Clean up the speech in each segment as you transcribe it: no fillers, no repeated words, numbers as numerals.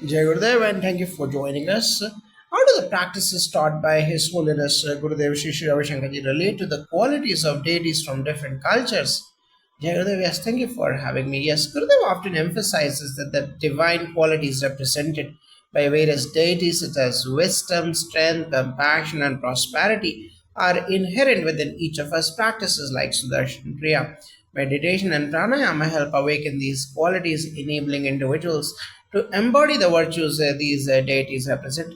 Jai Gurudev, and thank you for joining us. How do the practices taught by His Holiness Gurudev Shri Shri Ravi Shankarji relate to the qualities of deities from different cultures? Jai Gurudev, yes, thank you for having me. Yes, Gurudev often emphasizes that the divine qualities represented by various deities such as wisdom, strength, compassion, and prosperity are inherent within each of us. Practices like Sudarshan Kriya, meditation, and pranayama help awaken these qualities, enabling individuals to embody the virtues these deities represent.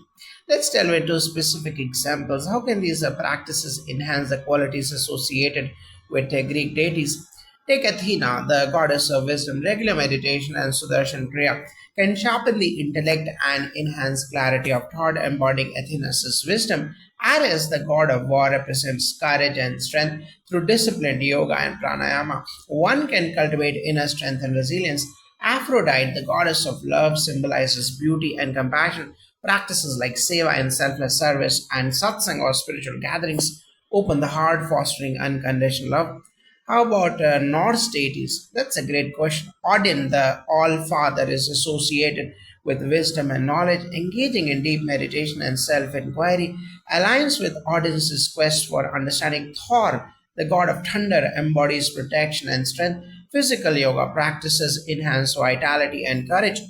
Let's delve into specific examples. How can these practices enhance the qualities associated with Greek deities? Take Athena, the goddess of wisdom. Regular meditation and Sudarshan Kriya can sharpen the intellect and enhance clarity of thought, embodying Athena's wisdom. Ares, the god of war, represents courage and strength through disciplined yoga and pranayama. One can cultivate inner strength and resilience. Aphrodite, the goddess of love, symbolizes beauty and compassion. Practices like seva and selfless service and satsang or spiritual gatherings open the heart, fostering unconditional love. How about Norse deities? That's a great question. Odin, the All Father, is associated with wisdom and knowledge. Engaging in deep meditation and self inquiry aligns with Odin's quest for understanding. Thor, the god of thunder, embodies protection and strength. Physical yoga practices enhance vitality and courage.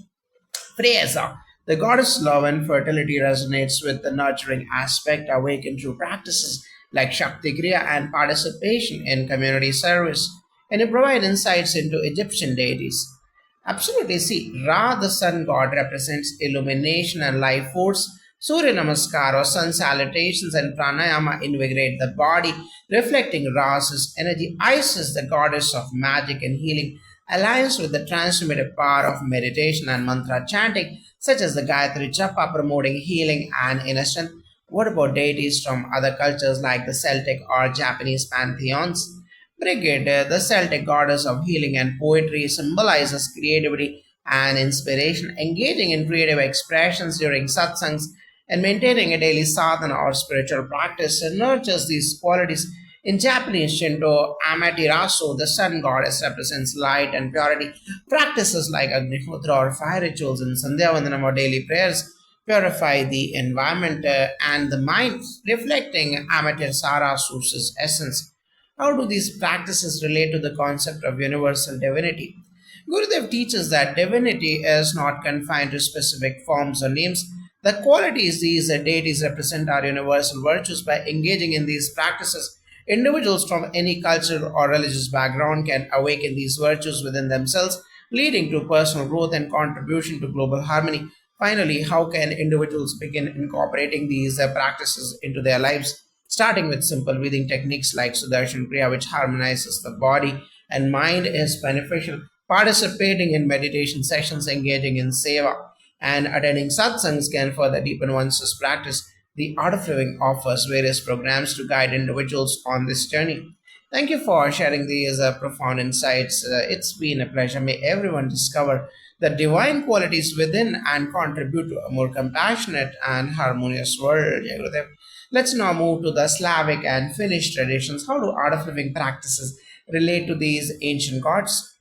Freya, the goddess love and fertility, resonates with the nurturing aspect awakened through practices like Shakti Kriya and participation in community service. And you provide insights into Egyptian deities. Absolutely. See, Ra, the sun god, represents illumination and life force. Surya Namaskar or sun salutations and pranayama invigorate the body, reflecting Ra's energy. Isis, the goddess of magic and healing, aligns with the transformative power of meditation and mantra chanting, such as the Gayatri Japa, promoting healing and inner strength. What about deities from other cultures like the Celtic or Japanese pantheons? Brigid, the Celtic goddess of healing and poetry, symbolizes creativity and inspiration. Engaging in creative expressions during satsangs and maintaining a daily sadhana or spiritual practice nurtures these qualities. In Japanese Shinto, Amaterasu, the sun goddess, represents light and purity. Practices like Agnihotra or fire rituals and Sandhya Vandanam or daily prayers purify the environment and the mind, reflecting Amaterasu's essence. How do these practices relate to the concept of universal divinity? Gurudev teaches that divinity is not confined to specific forms or names. The qualities these deities represent are universal virtues. By engaging in these practices, individuals from any cultural or religious background can awaken these virtues within themselves, leading to personal growth and contribution to global harmony. Finally, how can individuals begin incorporating these practices into their lives? Starting with simple breathing techniques like Sudarshan Kriya, which harmonizes the body and mind, is beneficial. Participating in meditation sessions, engaging in seva, and attending satsangs can further deepen one's practice. The Art of Living offers various programs to guide individuals on this journey. Thank you for sharing these profound insights. It's been a pleasure. May everyone discover the divine qualities within and contribute to a more compassionate and harmonious world. Jai Gurudev. Let's now move to the Slavic and Finnish traditions. How do art of living practices relate to these ancient gods?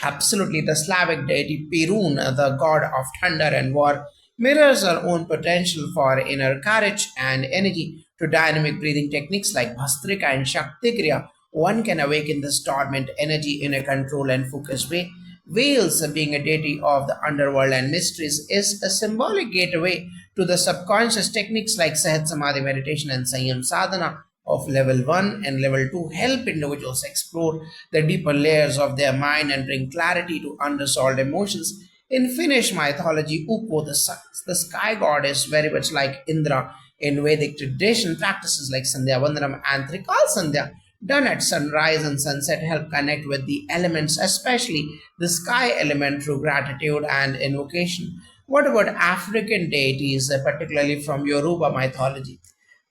Absolutely, the Slavic deity Perun, the god of thunder and war, mirrors our own potential for inner courage and energy. To dynamic breathing techniques like Bhastrika and Shakti Kriya, one can awaken this dormant energy in a controlled and focused way. Wales, being a deity of the underworld and mysteries, is a symbolic gateway to the subconscious. Techniques like Sahat Samadhi meditation and Sanyam Sadhana of level 1 and level 2 help individuals explore the deeper layers of their mind and bring clarity to unresolved emotions. In Finnish mythology, Ukko, the sky god, is very much like Indra. In Vedic tradition, practices like Sandhya Vandanam and Trikal Sandhya, done at sunrise and sunset, help connect with the elements, especially the sky element, through gratitude and invocation. What about African deities, particularly from Yoruba mythology?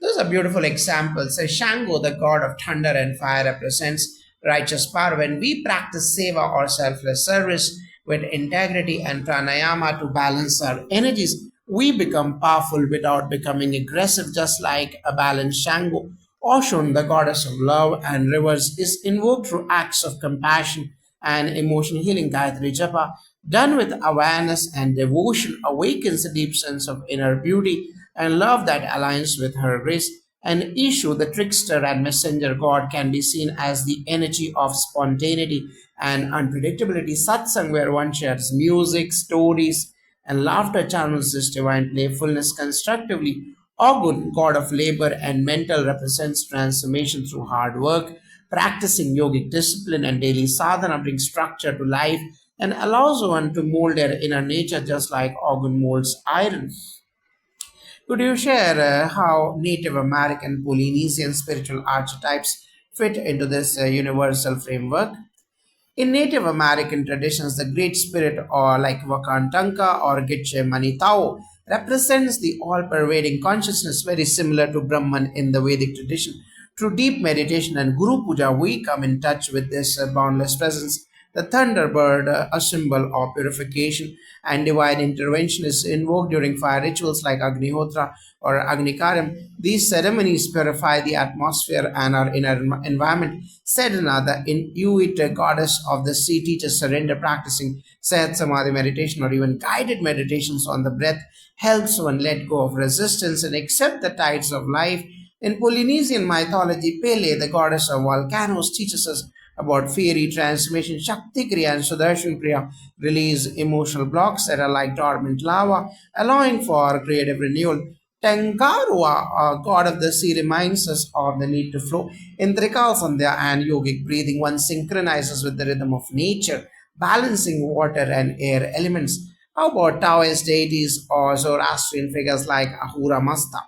Those are beautiful examples. Shango, the god of thunder and fire, represents righteous power. When we practice seva or selfless service with integrity and pranayama to balance our energies, we become powerful without becoming aggressive, just like a balanced Shango. Oshun, the goddess of love and rivers, is invoked through acts of compassion and emotional healing. Gayatri Japa, done with awareness and devotion, awakens a deep sense of inner beauty and love that aligns with her grace. And Ishu, the trickster and messenger god, can be seen as the energy of spontaneity and unpredictability. Satsang, where one shares music, stories, and laughter, channels this divine playfulness constructively. Ogun, god of labor and mental, represents transformation through hard work. Practicing yogic discipline and daily sadhana brings structure to life and allows one to mold their inner nature just like Ogun molds iron. Could you share how Native American Polynesian spiritual archetypes fit into this universal framework? In Native American traditions, the Great Spirit, or like Wakantanka or Gitche Manitao, represents the all pervading consciousness, very similar to Brahman in the Vedic tradition. Through deep meditation and Guru Puja, we come in touch with this boundless presence. The thunderbird, a symbol of purification and divine intervention, is invoked during fire rituals like Agnihotra or Agnikaram. These ceremonies purify the atmosphere and our inner environment. Sedana, the Inuit goddess of the sea, teaches surrender. Practicing Sehat Samadhi meditation or even guided meditations on the breath helps one let go of resistance and accept the tides of life. In Polynesian mythology, Pele, the goddess of volcanoes, teaches us about fiery transformation. Shakti Kriya and Sudarshan Kriya release emotional blocks that are like dormant lava, allowing for creative renewal. Tangarua, god of the sea, reminds us of the need to flow. In Trikal Sandhya and yogic breathing, one synchronizes with the rhythm of nature, balancing water and air elements. How about Taoist deities or Zoroastrian figures like Ahura Mazda?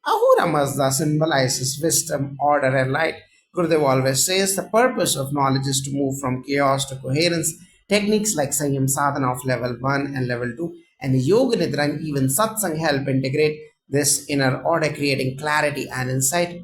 Ahura Mazda symbolizes wisdom, order, and light. Gurudev always says the purpose of knowledge is to move from chaos to coherence. Techniques like Sanyam Sadhana of level 1 and level 2 and Yoga Nidra and even Satsang help integrate this inner order, creating clarity and insight.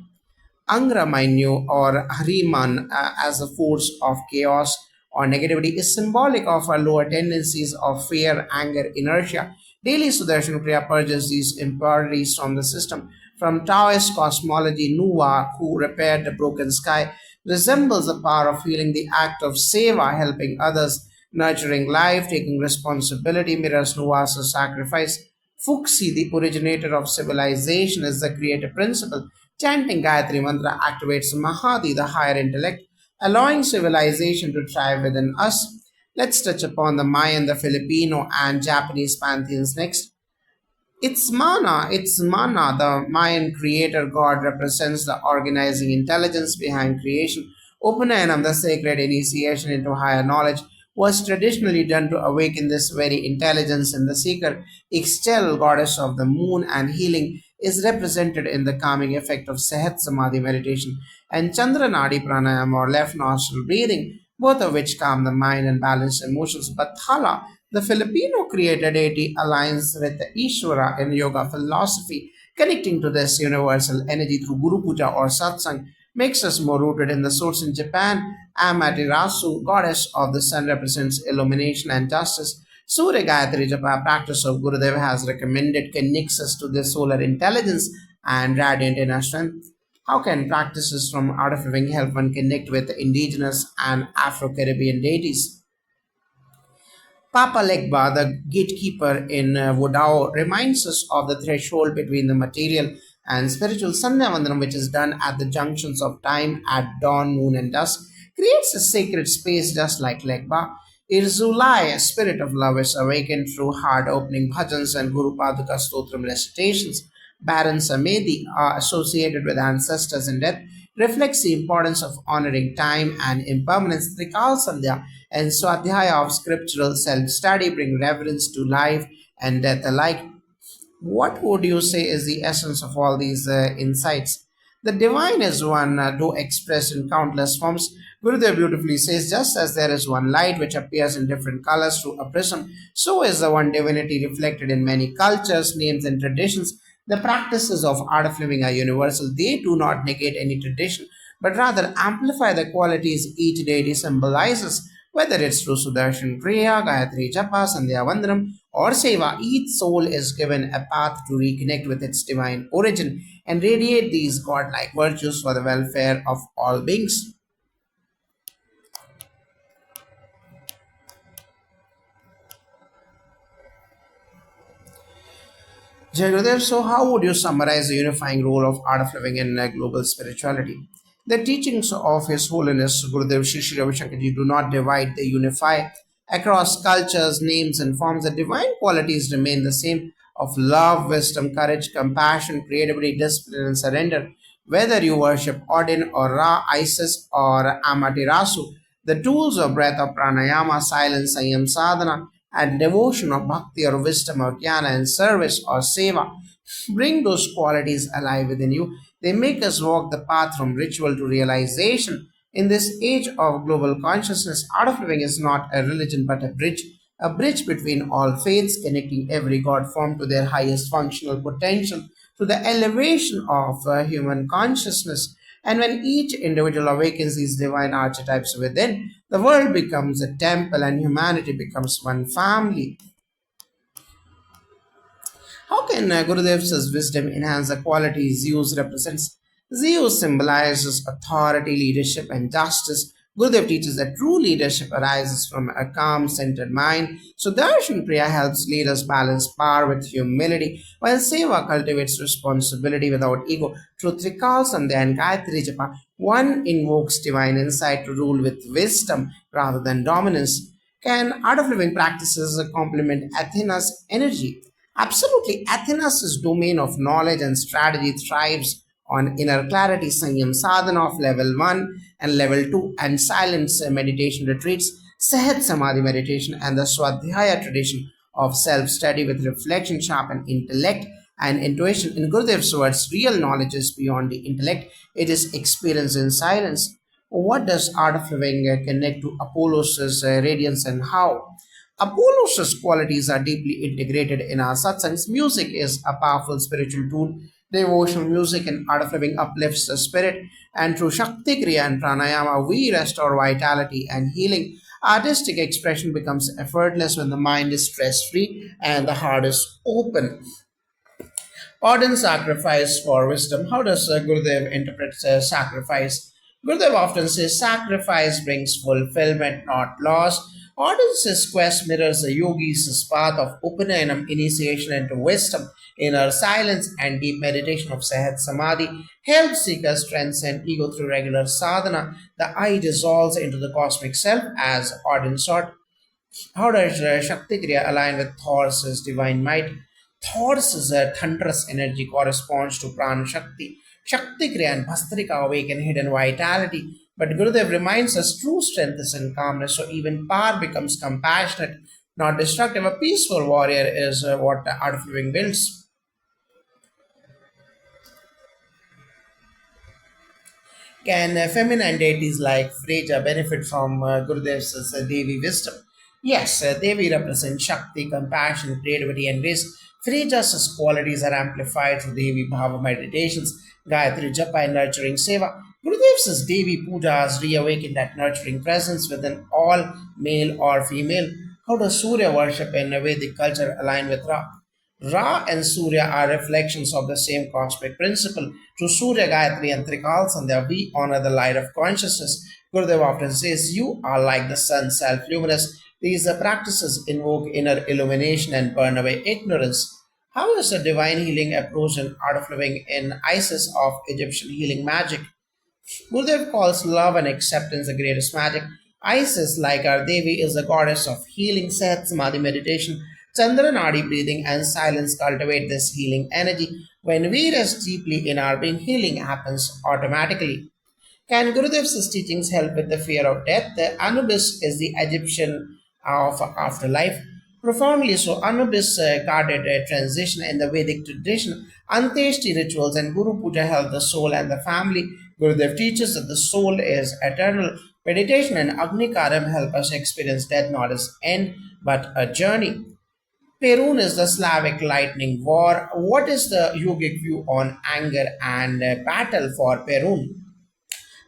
Angra Mainyu or Hariman as a force of chaos or negativity is symbolic of our lower tendencies of fear, anger, inertia. Daily Sudarshan Kriya purges these impurities from the system. From Taoist cosmology, Nuwa, who repaired the broken sky, resembles the power of healing. The act of seva, helping others, nurturing life, taking responsibility, mirrors Nuwa's sacrifice. Fuxi, the originator of civilization, is the creative principle. Chanting Gayatri Mantra activates Mahadi, the higher intellect, allowing civilization to thrive within us. Let's touch upon the Mayan, the Filipino, and Japanese pantheons next. It's Mana, the Mayan creator god, represents the organizing intelligence behind creation. Upanayana, the sacred initiation into higher knowledge, was traditionally done to awaken this very intelligence in the seeker. Ixchel, goddess of the moon and healing, is represented in the calming effect of Sehat Samadhi meditation and Chandranadi Pranayama or left nostril breathing, both of which calm the mind and balance emotions. Bathala, the Filipino creator deity, aligns with the Ishvara in yoga philosophy, connecting to this universal energy through Guru Puja or Satsang makes us more rooted in the source. In Japan, Amaterasu, goddess of the sun, represents illumination and justice. Surya Gayatri Japa, practice of Gurudev, has recommended, connects us to the solar intelligence and radiant inner strength. How can practices from Art of Living help one connect with the indigenous and Afro Caribbean deities? Papa Legba, the gatekeeper in Vodao, reminds us of the threshold between the material and spiritual. Sandhya Vandanam, which is done at the junctions of time at dawn, noon, and dusk, creates a sacred space just like Legba. Irzulai, a spirit of love, is awakened through heart opening bhajans and Guru Paduka Stotram recitations. Baron Samedi, associated with ancestors and death, reflects the importance of honoring time and impermanence. Trikal Sandhya and Swadhyaya of scriptural self study bring reverence to life and death alike. What would you say is the essence of all these insights? The divine is one, though expressed in countless forms. Gurudev beautifully says, just as there is one light which appears in different colors through a prism, so is the one divinity reflected in many cultures, names, and traditions. The practices of art of living are universal. They do not negate any tradition, but rather amplify the qualities each deity symbolizes. Whether it's through Sudarshan Kriya, Gayatri Japa, Sandhya Vandanam, or Seva, each soul is given a path to reconnect with its divine origin and radiate these godlike virtues for the welfare of all beings. Jai Gurudev, so how would you summarize the unifying role of art of living in global spirituality? The teachings of His Holiness Gurudev Shri Shri Ravi Shankarji do not divide, they unify. Across cultures, names, and forms, the divine qualities remain the same of love, wisdom, courage, compassion, creativity, discipline, and surrender. Whether you worship Odin or Ra, Isis or Amaterasu, the tools of breath of pranayama, silence, sayam sadhana, and devotion of bhakti or wisdom or jnana and service or seva bring those qualities alive within you. They make us walk the path from ritual to realization. In this age of global consciousness, art of living is not a religion but a bridge between all faiths, connecting every god form to their highest functional potential, to the elevation of human consciousness. And when each individual awakens these divine archetypes within, the world becomes a temple and humanity becomes one family. How can Gurudev's wisdom enhance the qualities Zeus represents? Zeus symbolizes authority, leadership, and justice. Gurudev teaches that true leadership arises from a calm, centered mind. So Darshan Priya helps leaders balance power with humility, while Seva cultivates responsibility without ego. Through Trikal Sandhya and Gayatri Japa, one invokes divine insight to rule with wisdom rather than dominance. Can art of living practices complement Athena's energy? Absolutely. Athena's domain of knowledge and strategy thrives on inner clarity, Sanyam sadhana of level 1 and level 2, and silence meditation retreats, Sahat Samadhi meditation, and the Swadhyaya tradition of self study with reflection sharpen intellect and intuition. In Gurudev's words, real knowledge is beyond the intellect, it is experienced in silence. What does art of living connect to Apollo's radiance and how? Apollo's qualities are deeply integrated in our satsangs. Music is a powerful spiritual tool. Devotional music and art of living uplifts the spirit, and through Shakti Kriya and Pranayama, we restore vitality and healing. Artistic expression becomes effortless when the mind is stress free and the heart is open. Ardent sacrifice for wisdom. How does Gurudev interpret sacrifice? Gurudev often says sacrifice brings fulfillment, not loss. Audience's quest mirrors the yogi's path of upanayana, initiation into wisdom. Inner silence and deep meditation of Sahat Samadhi help seekers transcend ego through regular sadhana. The I dissolves into the cosmic self as Auden sought. How does Shakti Kriya align with Thor's divine might? Thor's thunderous energy corresponds to Prana Shakti. Shakti Kriya and Bhastrika awaken hidden vitality. But Gurudev reminds us true strength is in calmness, so even power becomes compassionate, not destructive. A peaceful warrior is what the art of living builds. Can feminine deities like Freja benefit from Gurudev's Devi wisdom? Yes, Devi represents Shakti, compassion, creativity, and grace. Freja's qualities are amplified through Devi Bhava meditations, Gayatri Japa, and nurturing Seva. Gurudev's Devi Pujas reawaken that nurturing presence within all, male or female. How does Surya worship in Vedic culture align with Ra? Ra and Surya are reflections of the same cosmic principle. Through Surya Gayatri and Trikal Sandhya, we honor the light of consciousness. Gurudev often says, you are like the sun, self-luminous. These practices invoke inner illumination and burn away ignorance. How is the divine healing approach and art of living in Isis of Egyptian healing magic? Gurudev calls love and acceptance the greatest magic. Isis, like our Devi, is the goddess of healing, Sahat Samadhi meditation, Chandra Nadi breathing, and silence cultivate this healing energy. When we rest deeply in our being, healing happens automatically. Can Gurudev's teachings help with the fear of death? The Anubis is the Egyptian of afterlife. Profoundly so, Anubis guarded a transition in the Vedic tradition. Anteshti rituals and Guru Puja help the soul and the family. Gurudev teaches that the soul is eternal. Meditation and Agni Karam help us experience death not as end but a journey. Perun is the Slavic lightning war. What is the yogic view on anger and battle for Perun?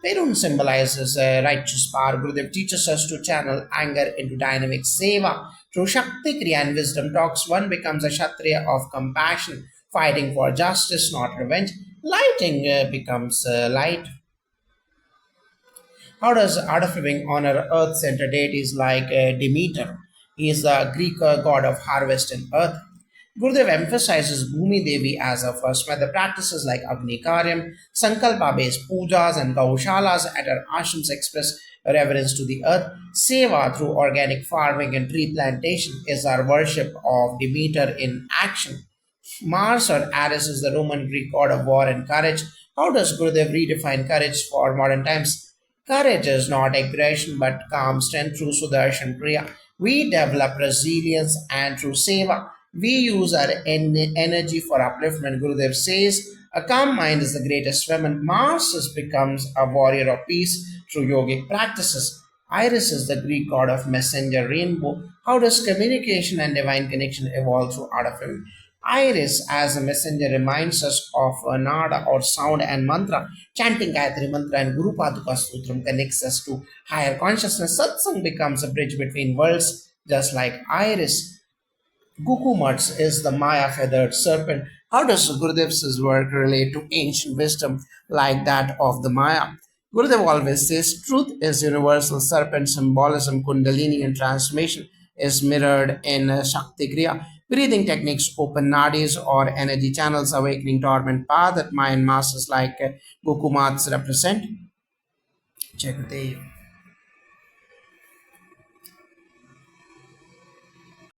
Perun symbolizes righteous power. Gurudev teaches us to channel anger into dynamic seva. Through Shakti Kriya and wisdom talks, one becomes a Kshatriya of compassion, fighting for justice, not revenge. Lighting becomes light. How does art of living honor earth centered deities like Demeter? He is the Greek god of harvest and earth. Gurudev emphasizes Bhumi Devi as a first mother. Practices like Agni Karyam, Sankalpa based pujas, and Gaushalas at our ashrams express reverence to the earth. Seva through organic farming and tree plantation is our worship of Demeter in action. Mars or Ares is the Roman Greek god of war and courage. How does Gurudev redefine courage for modern times? Courage is not aggression but calm strength through Sudarshan Kriya. We develop resilience and through Seva. We use our energy for upliftment. Gurudev says, a calm mind is the greatest weapon. Mars becomes a warrior of peace through yogic practices. Iris is the Greek god of messenger rainbow. How does communication and divine connection evolve through art of living? Iris as a messenger reminds us of a nada or sound and mantra. Chanting Gayatri Mantra and Guru Paduka Sutram connects us to higher consciousness. Satsang becomes a bridge between worlds, just like Iris. Gukumats is the Maya feathered serpent. How does Gurudev's work relate to ancient wisdom like that of the Maya? Gurudev always says truth is universal. Serpent symbolism, Kundalini, and transformation is mirrored in Shakti Kriya. Breathing techniques open nadis or energy channels, awakening dormant path that mind masses like Gukumats represent. Check the